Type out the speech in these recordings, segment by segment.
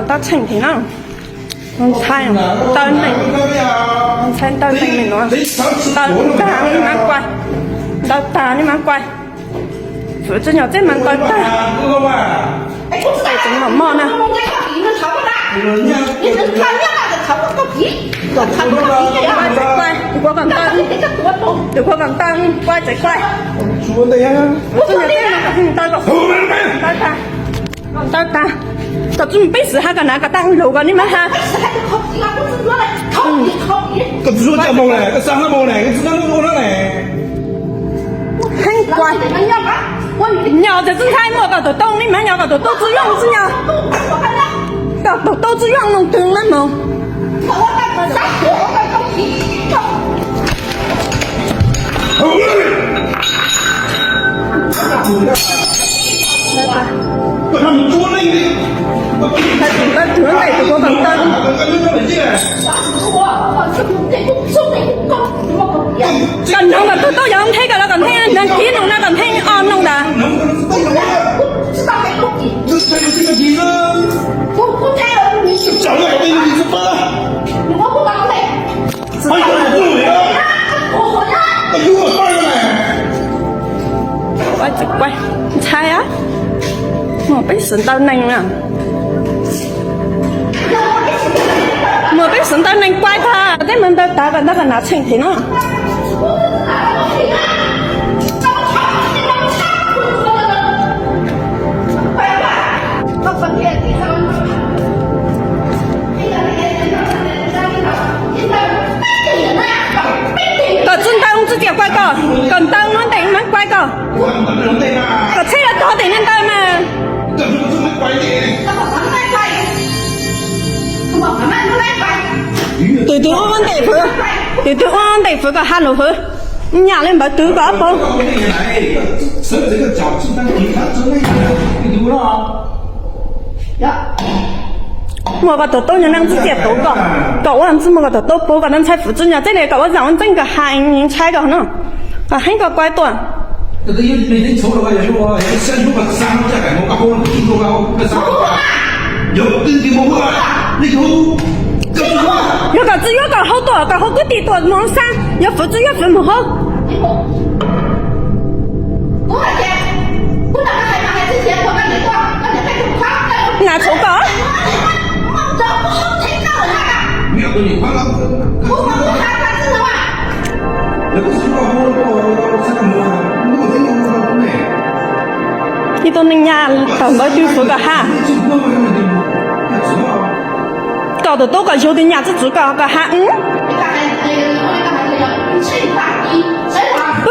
tao chỉnh thế nào con thay tao này con thay tao chỉnh mình nó tao ta đi mang quay tao ta đi mang quay phụ cho nhỏ chết mang quay ta phải chỉnh mỏng mòn nè quay qua càng tăng được qua càng tăng quay chạy quay cho nhỏ chết mang tao tao ta tao chuẩn bị xử hai cái nào cái tăng lù cái này mà ha cái猪叫毛嘞，个三个毛嘞，个只能弄了嘞。很乖。鸟的真太莫搞到洞里面，鸟搞到都只用是鸟，搞到都只用弄灯了么？他们做那个，他准备turun dari tu kau bantang. Cần nông là tôi giống thấy cái là cần thấy đang kiến nông là cần thấy on nông đã. Cháu này đây là gì vậy? Ai có đủ đấy à? Cái chú ở coi này. Quay chụp quay, sai á. Mà biết sừng tao nành nè. Mà biết sừng tao nành quay tha, thế mình tao ta gần đó là nào chỉnh thế nó. Còn chúng ta không chỉ quay cò, còn tao nó đánh mắt quay cò. Còn thế là có thể nên tao mà. Từ từ ôn đầy phở, từ từ ôn đầy phở cả hai lỗ phở, nhà lên bảo tứ có không? Mua cái tổ nhà năng chỉ tiệt tổ cậu làm gì mua cái tổ bố cái năng trái phụ trợ nhà thế này cậu rằng真个hai年trái个呢，个很个怪多。这个有没人抽的话，也是我先出个三个改我搞好了，听说搞个三个，有跟的我话，你头。有个只有个好多，个好个地多忙山，要扶持要扶不好。多少钱？不能让他买之前我跟你说，让你开始夸。拿抽个？这不好听到他的。没有跟你夸了。我他是什么？那个是我什么？我真的没。你到人家等到就扶个哈。搞得多个有的伢子只搞个哈不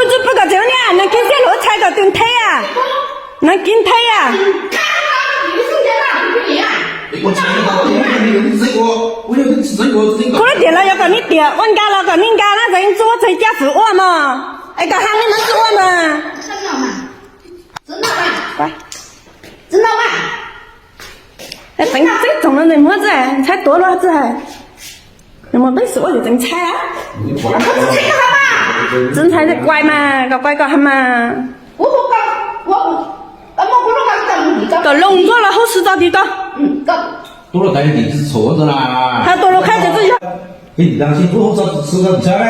知不觉就呢，能跟些路踩个蹲腿啊，能跟腿啊。可能点了要个你点，问家了个人家那人做在家服务嘛，哎个哈你们做嘛？真的吗？乖，真的吗？哎，等这种人怎么子？才多了子？那么没事我就真猜啊。他是这个嘛？真猜的乖嘛，个乖个哈嘛。我刚你个弄错了后事到底个。多了带地址错着啦。他多了开始自己。给你当心，多少吃到你家嘞？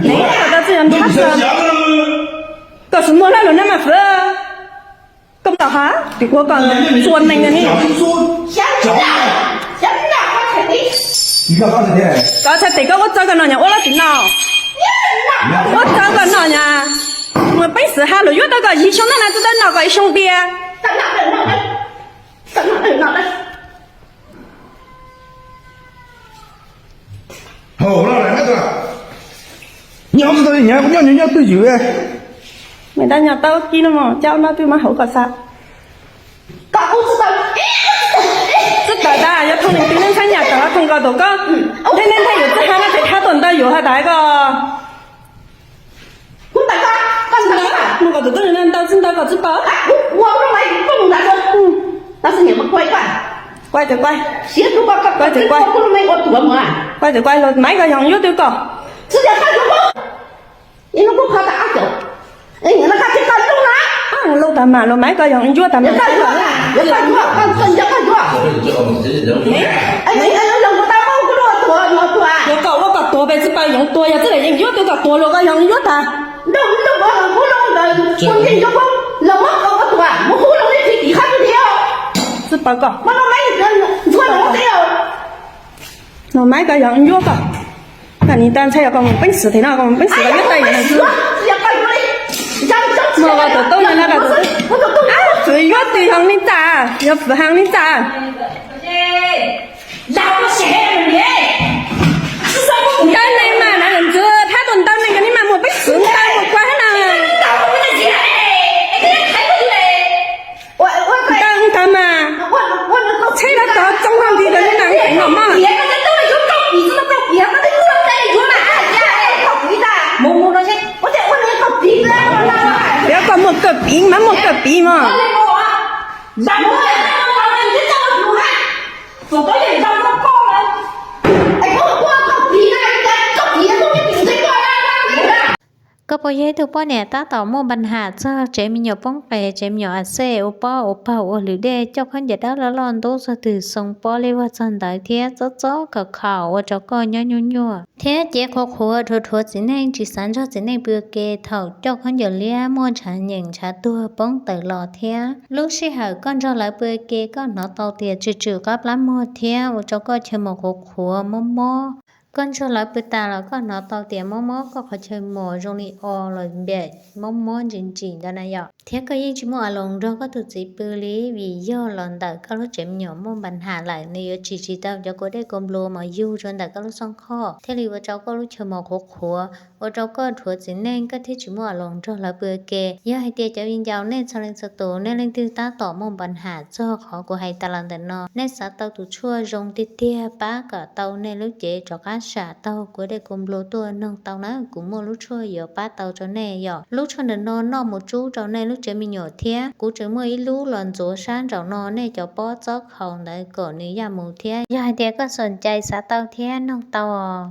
没有的这样他说。个什么那轮那么分？咁就吓，如果講做命嘅呢？你干嘛呢？剛才第個我找個男人，我攞電腦，我找個男人，我本事下路遇到個醫生，那知道哪個兄弟啊？好了，来那个，你要知道人家对酒哎。người ta nhà tao kia mà cháu nó tôi mà hậu cả sao rất đại ta giờ thông tin đến sang nhà tao không có được có thế nên thay được hai nó phải tháo tuần taoอยู่hai đại個không có được cái nên tao xin tao có giúp bớt quay từ quay quay từ quay rồi mấy cái dòng vô tiêu cò你那不怕打酒？哎，你那看这干中了？ lâu tầm mà lâu mấy coi dòng chúa tầm Nhớ coi chưa? Nhớ coi chưa? Con cần nhớ coi chưa? Anh lòng của tao không có đồ tuổi mà tuổi. 有搞我搞多呗，是把用多呀，这个人有都搞多了，个用有他， Đâu đâu có lòng của lòng đời con gì cho không? Lòng mất đâu có tuổi, một khu lòng đấy thì khác cái điều. 是把搞， Mà nó mấy lần thua lòng điều. 老买个用有个，那你单车要搞我们本事的那个我们本事个越带越是， Mà mà cái tôi là cái tôi, à,最越对象你咋，要扶行你咋， Sao nó xẻ rồi nhỉ? Sao 你干那嘛那人子，他都当那个你嘛没本事，你当我管呢， tao không biết gì ấy? Cái này thấy cái gì này? Ôi ôi 当干嘛？ nó 车了到中行地的你哪个弄嘛？ 别，那都是有狗鼻子，那狗鼻，那都是在有哪呀？狗鼻子，摸那些，我那狗鼻子，我那。不要搞摸个鼻嘛，摸个鼻嘛。 Dám mua à? Anh biết sao mà mua hả? Rồi có gì sao nó co lên? Anh có cọc gì này? Cọc gì không biết gì thấy coi ra. ก็พอเยตุป้อเนี่ยตาต่อโมบัญหาเจ้าเจมิโยป้องไปเจมิโยอาเซโอป้าโอป้าโอหรือเดเจ้าขันจะได้ละลอนตู้สตือทรงป้อเลยว่าจันได้เทียจ้อกับข่าวว่าเจ้าก็ยัวเทียเจ๊ขอขัวทัวสิแนงจีสันเจ้าสิแนงเบือเกเถ่าเจ้าขันจะเลี้ยมัวฉันอย่างชาตัวป้องเตอหล่อเทียลูกชิหาก้อนเจ้าหลายเบือเกก็หนอเตาเตียจืดๆกับล้ำมัวเทียว่าเจ้าก็เชื่อหมกขัวมัวcon cho lại bữa ta là con nó tao tiền mó có phải chơi mò trong đi o rồi bể mó chỉ đó này ạ thế cái gì chúng mua lòng rồi có thực sự bự lý vì do lần đầu các lúc chém nhỏ mua bàn hà lại này chỉ tao cho cô đây con lô mà yêu rồi đặt các lúc xong kho thế thì vợ cháu có lúc chơi mò khổ vợ cháu có thua chính nên cái thế chúng mua lòng rồi lại bữa kề do hai tia cháu in giàu nên sau lên sập tổ nên lên tiêu ta tỏ mua bàn hà cho khó của hai ta làm đàn nó nên sao tao tụ chua rong tia bá cả tao nên lúc chế cho cá xả tao của đây cùng lô tua nâng tao nói cũng mua lúc chua giờ bá tao cho nè giờ lúc cho nên nó một chú cho nên lúc chế mình nhỏ thía cú chế mua ít lú lần chỗ sáng rồi nó nè cho bó chót hồng để cổ ní ya mù thía giờ hai tia có sườn chạy xả tao thía nâng tao